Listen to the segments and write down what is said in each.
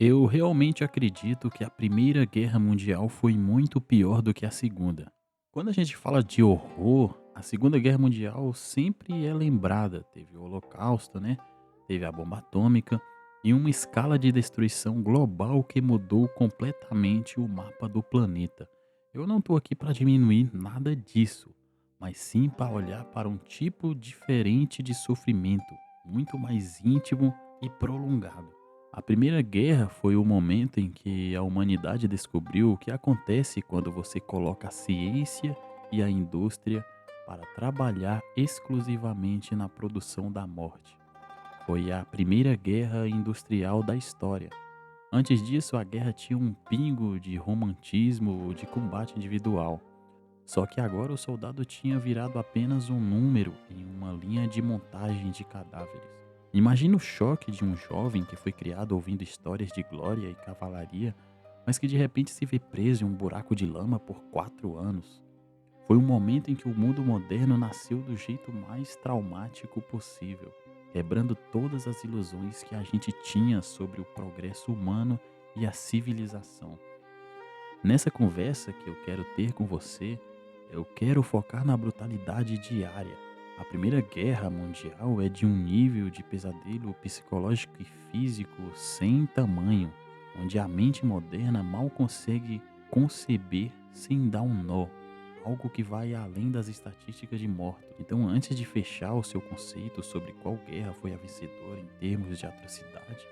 Eu realmente acredito que a Primeira Guerra Mundial foi muito pior do que a Segunda. Quando a gente fala de horror, a Segunda Guerra Mundial sempre é lembrada. Teve o Holocausto, né? Teve a bomba atômica e uma escala de destruição global que mudou completamente o mapa do planeta. Eu não estou aqui para diminuir nada disso, mas sim para olhar para um tipo diferente de sofrimento, muito mais íntimo e prolongado. A Primeira Guerra foi o momento em que a humanidade descobriu o que acontece quando você coloca a ciência e a indústria para trabalhar exclusivamente na produção da morte. Foi a primeira guerra industrial da história. Antes disso, a guerra tinha um pingo de romantismo ou de combate individual. Só que agora o soldado tinha virado apenas um número em uma linha de montagem de cadáveres. Imagina o choque de um jovem que foi criado ouvindo histórias de glória e cavalaria, mas que de repente se vê preso em um buraco de lama por 4 anos. Foi um momento em que o mundo moderno nasceu do jeito mais traumático possível, quebrando todas as ilusões que a gente tinha sobre o progresso humano e a civilização. Nessa conversa que eu quero ter com você, eu quero focar na brutalidade diária. A Primeira Guerra Mundial é de um nível de pesadelo psicológico e físico sem tamanho, onde a mente moderna mal consegue conceber sem dar um nó, algo que vai além das estatísticas de mortos. Então, antes de fechar o seu conceito sobre qual guerra foi a vencedora em termos de atrocidade,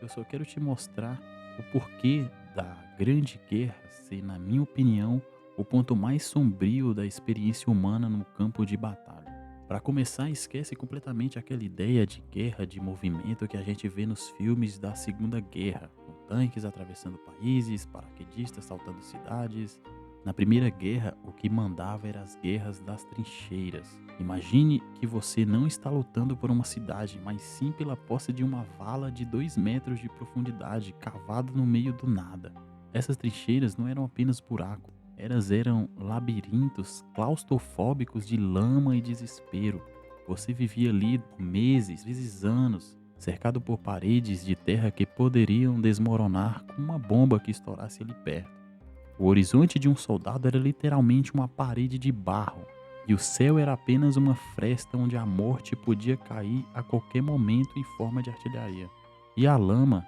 eu só quero te mostrar o porquê da Grande Guerra ser, na minha opinião, o ponto mais sombrio da experiência humana no campo de batalha. Para começar, esquece completamente aquela ideia de guerra de movimento que a gente vê nos filmes da Segunda Guerra, com tanques atravessando países, paraquedistas saltando cidades. Na Primeira Guerra, o que mandava eram as guerras das trincheiras. Imagine que você não está lutando por uma cidade, mas sim pela posse de uma vala de 2 metros de profundidade, cavada no meio do nada. Essas trincheiras não eram apenas buracos, elas eram labirintos claustrofóbicos de lama e desespero. Você vivia ali por meses, vezes anos, cercado por paredes de terra que poderiam desmoronar com uma bomba que estourasse ali perto. O horizonte de um soldado era literalmente uma parede de barro, e o céu era apenas uma fresta onde a morte podia cair a qualquer momento em forma de artilharia. E a lama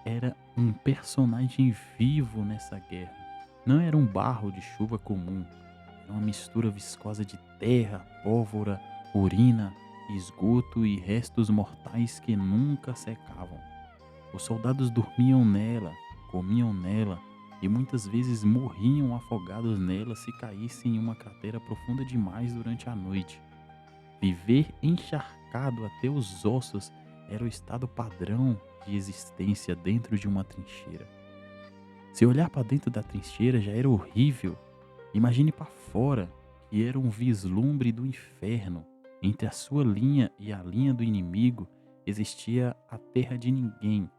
era um personagem vivo nessa guerra. Não era um barro de chuva comum, era uma mistura viscosa de terra, pólvora, urina, esgoto e restos mortais que nunca secavam. Os soldados dormiam nela, comiam nela e muitas vezes morriam afogados nela se caíssem em uma cratera profunda demais durante a noite. Viver encharcado até os ossos era o estado padrão de existência dentro de uma trincheira. Se olhar para dentro da trincheira já era horrível, imagine para fora, que era um vislumbre do inferno. Entre a sua linha e a linha do inimigo existia a terra de ninguém.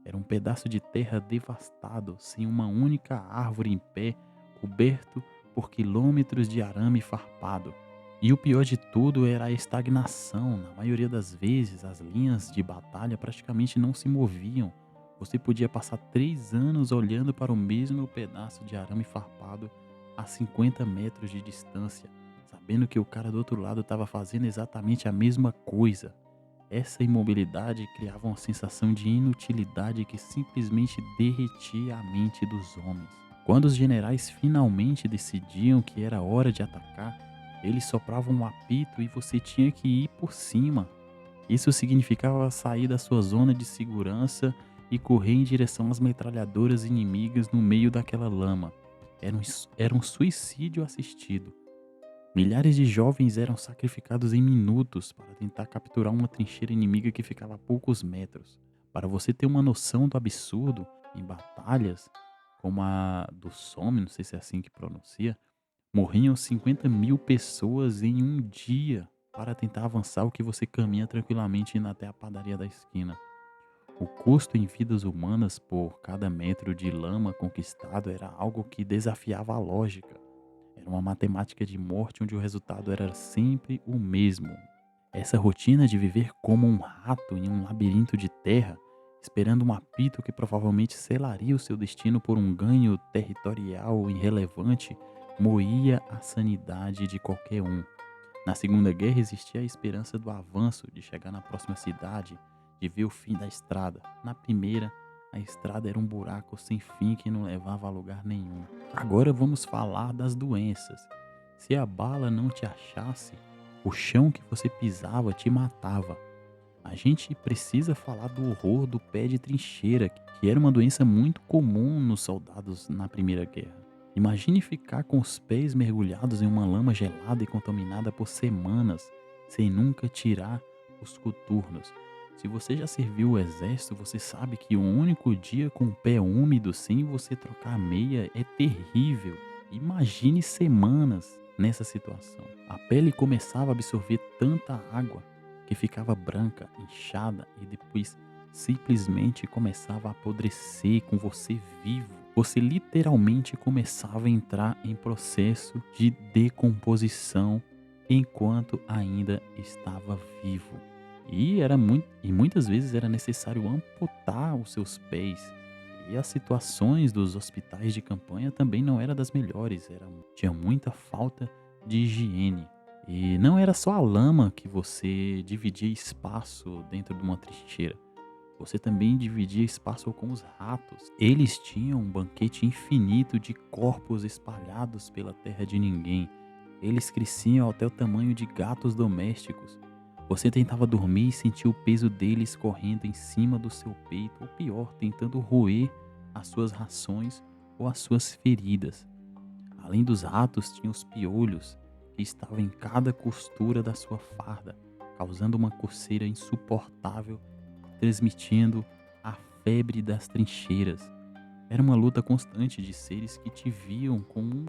Era um pedaço de terra devastado, sem uma única árvore em pé, coberto por quilômetros de arame farpado. E o pior de tudo era a estagnação. Na maioria das vezes, as linhas de batalha praticamente não se moviam. Você podia passar 3 anos olhando para o mesmo pedaço de arame farpado a 50 metros de distância, sabendo que o cara do outro lado estava fazendo exatamente a mesma coisa. Essa imobilidade criava uma sensação de inutilidade que simplesmente derretia a mente dos homens. Quando os generais finalmente decidiam que era hora de atacar, eles sopravam um apito e você tinha que ir por cima. Isso significava sair da sua zona de segurança e correr em direção às metralhadoras inimigas no meio daquela lama. Era um suicídio assistido. Milhares de jovens eram sacrificados em minutos para tentar capturar uma trincheira inimiga que ficava a poucos metros. Para você ter uma noção do absurdo, em batalhas como a do Somme, não sei se é assim que pronuncia, morriam 50 mil pessoas em um dia para tentar avançar o que você caminha tranquilamente indo até a padaria da esquina. O custo em vidas humanas por cada metro de lama conquistado era algo que desafiava a lógica. Era uma matemática de morte onde o resultado era sempre o mesmo. Essa rotina de viver como um rato em um labirinto de terra esperando um apito que provavelmente selaria o seu destino por um ganho territorial irrelevante, moía a sanidade de qualquer um. Na Segunda Guerra existia a esperança do avanço, de chegar na próxima cidade, de ver o fim da estrada. Na primeira, a estrada era um buraco sem fim que não levava a lugar nenhum. Agora vamos falar das doenças. Se a bala não te achasse, o chão que você pisava te matava. A gente precisa falar do horror do pé de trincheira, que era uma doença muito comum nos soldados na Primeira Guerra. Imagine ficar com os pés mergulhados em uma lama gelada e contaminada por semanas, sem nunca tirar os coturnos. Se você já serviu o exército, você sabe que um único dia com o pé úmido sem você trocar a meia é terrível. Imagine semanas nessa situação. A pele começava a absorver tanta água que ficava branca, inchada e depois simplesmente começava a apodrecer com você vivo. Você literalmente começava a entrar em processo de decomposição enquanto ainda estava vivo. E muitas vezes era necessário amputar os seus pés. E as situações dos hospitais de campanha também não era das melhores, tinha muita falta de higiene. E não era só a lama que você dividia espaço dentro de uma trincheira. Você também dividia espaço com os ratos. Eles tinham um banquete infinito de corpos espalhados pela terra de ninguém. Eles cresciam até o tamanho de gatos domésticos. Você tentava dormir e sentia o peso deles correndo em cima do seu peito, ou pior, tentando roer as suas rações ou as suas feridas. Além dos ratos, tinha os piolhos, que estavam em cada costura da sua farda, causando uma coceira insuportável, transmitindo a febre das trincheiras. Era uma luta constante de seres que te viam como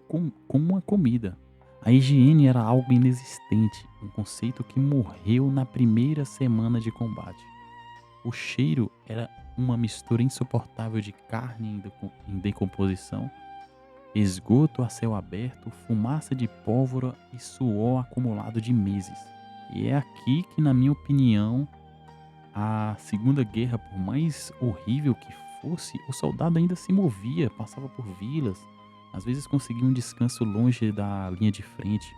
uma comida. A higiene era algo inexistente, um conceito que morreu na primeira semana de combate. O cheiro era uma mistura insuportável de carne em decomposição, esgoto a céu aberto, fumaça de pólvora e suor acumulado de meses. E é aqui que, na minha opinião, a Segunda Guerra, por mais horrível que fosse, o soldado ainda se movia, passava por vilas, às vezes conseguia um descanso longe da linha de frente.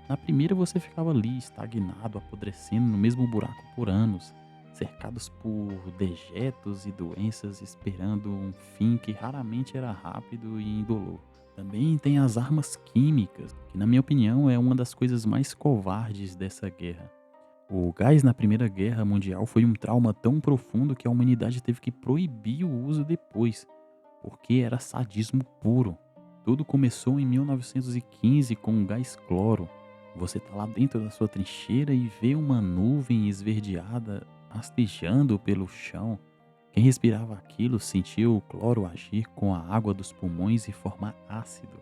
Na primeira você ficava ali, estagnado, apodrecendo no mesmo buraco por anos, cercados por dejetos e doenças, esperando um fim que raramente era rápido e indolor. Também tem as armas químicas, que na minha opinião é uma das coisas mais covardes dessa guerra. O gás na Primeira Guerra Mundial foi um trauma tão profundo que a humanidade teve que proibir o uso depois, porque era sadismo puro. Tudo começou em 1915 com o gás cloro. Você tá lá dentro da sua trincheira e vê uma nuvem esverdeada rastejando pelo chão. Quem respirava aquilo sentia o cloro agir com a água dos pulmões e formar ácido.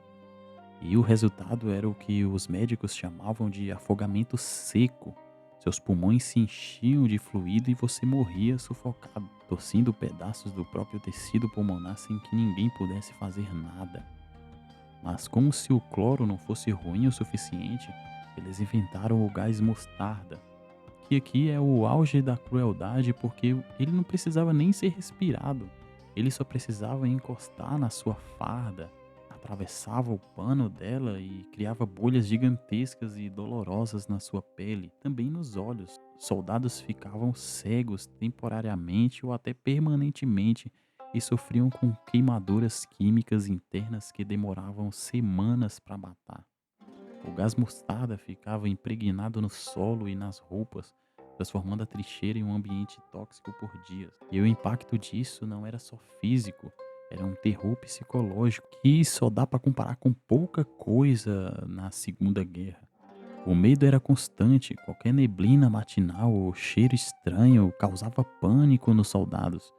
E o resultado era o que os médicos chamavam de afogamento seco. Seus pulmões se enchiam de fluido e você morria sufocado, torcendo pedaços do próprio tecido pulmonar sem que ninguém pudesse fazer nada. Mas como se o cloro não fosse ruim o suficiente, eles inventaram o gás mostarda, que aqui é o auge da crueldade porque ele não precisava nem ser respirado, ele só precisava encostar na sua farda, atravessava o pano dela e criava bolhas gigantescas e dolorosas na sua pele, também nos olhos. Soldados ficavam cegos temporariamente ou até permanentemente e sofriam com queimaduras químicas internas que demoravam semanas para matar. O gás mostarda ficava impregnado no solo e nas roupas, transformando a trincheira em um ambiente tóxico por dias. E o impacto disso não era só físico, era um terror psicológico que só dá para comparar com pouca coisa na Segunda Guerra. O medo era constante, qualquer neblina matinal ou cheiro estranho causava pânico nos soldados.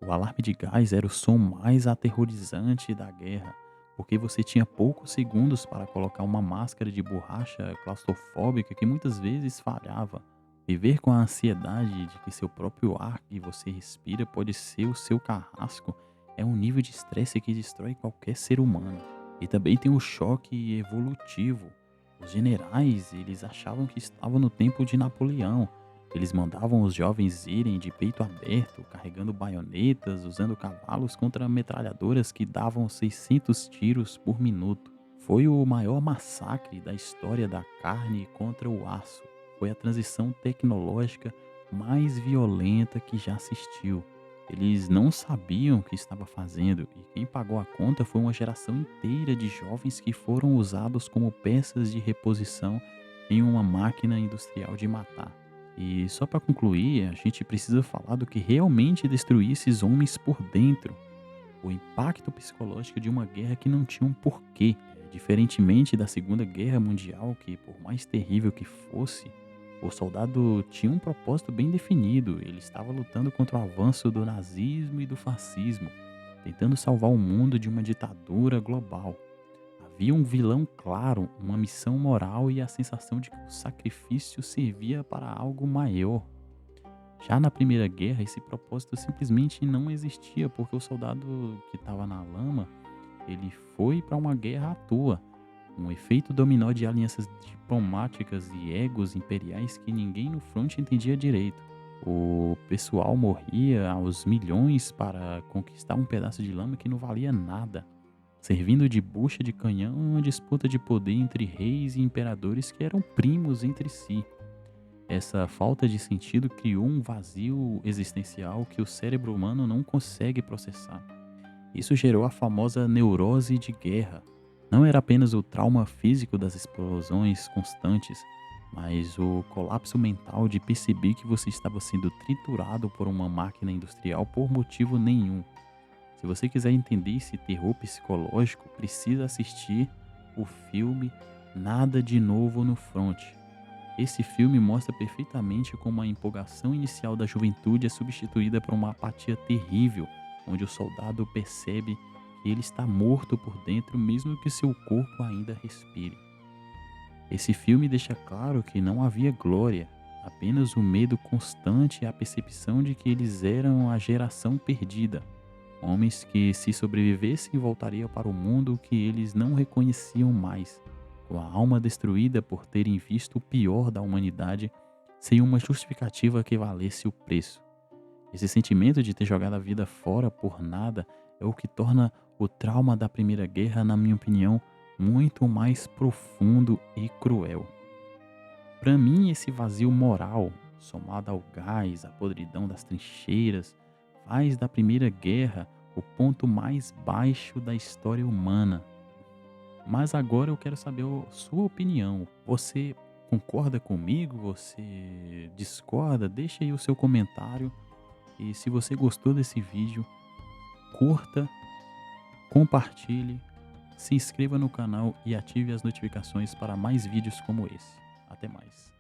O alarme de gás era o som mais aterrorizante da guerra, porque você tinha poucos segundos para colocar uma máscara de borracha claustrofóbica que muitas vezes falhava. Viver com a ansiedade de que seu próprio ar que você respira pode ser o seu carrasco é um nível de estresse que destrói qualquer ser humano. E também tem o choque evolutivo. Os generais, eles achavam que estavam no tempo de Napoleão. Eles mandavam os jovens irem de peito aberto, carregando baionetas, usando cavalos contra metralhadoras que davam 600 tiros por minuto. Foi o maior massacre da história da carne contra o aço. Foi a transição tecnológica mais violenta que já assistiu. Eles não sabiam o que estava fazendo e quem pagou a conta foi uma geração inteira de jovens que foram usados como peças de reposição em uma máquina industrial de matar. E só para concluir, a gente precisa falar do que realmente destruía esses homens por dentro. O impacto psicológico de uma guerra que não tinha um porquê. Diferentemente da Segunda Guerra Mundial, que por mais terrível que fosse, o soldado tinha um propósito bem definido. Ele estava lutando contra o avanço do nazismo e do fascismo, tentando salvar o mundo de uma ditadura global. Havia um vilão claro, uma missão moral e a sensação de que o sacrifício servia para algo maior. Já na Primeira Guerra, esse propósito simplesmente não existia, porque o soldado que estava na lama, ele foi para uma guerra à toa. Um efeito dominó de alianças diplomáticas e egos imperiais que ninguém no fronte entendia direito. O pessoal morria aos milhões para conquistar um pedaço de lama que não valia nada, servindo de bucha de canhão em uma disputa de poder entre reis e imperadores que eram primos entre si. Essa falta de sentido criou um vazio existencial que o cérebro humano não consegue processar. Isso gerou a famosa neurose de guerra. Não era apenas o trauma físico das explosões constantes, mas o colapso mental de perceber que você estava sendo triturado por uma máquina industrial por motivo nenhum. Se você quiser entender esse terror psicológico, precisa assistir o filme Nada de Novo no Fronte. Esse filme mostra perfeitamente como a empolgação inicial da juventude é substituída por uma apatia terrível, onde o soldado percebe que ele está morto por dentro mesmo que seu corpo ainda respire. Esse filme deixa claro que não havia glória, apenas o medo constante e a percepção de que eles eram a geração perdida. Homens que, se sobrevivessem, voltariam para o mundo que eles não reconheciam mais, com a alma destruída por terem visto o pior da humanidade sem uma justificativa que valesse o preço. Esse sentimento de ter jogado a vida fora por nada é o que torna o trauma da Primeira Guerra, na minha opinião, muito mais profundo e cruel. Para mim, esse vazio moral, somado ao gás, à podridão das trincheiras, faz da Primeira Guerra o ponto mais baixo da história humana. Mas agora eu quero saber a sua opinião. Você concorda comigo? Você discorda? Deixa aí o seu comentário. E se você gostou desse vídeo, curta, compartilhe, se inscreva no canal e ative as notificações para mais vídeos como esse. Até mais.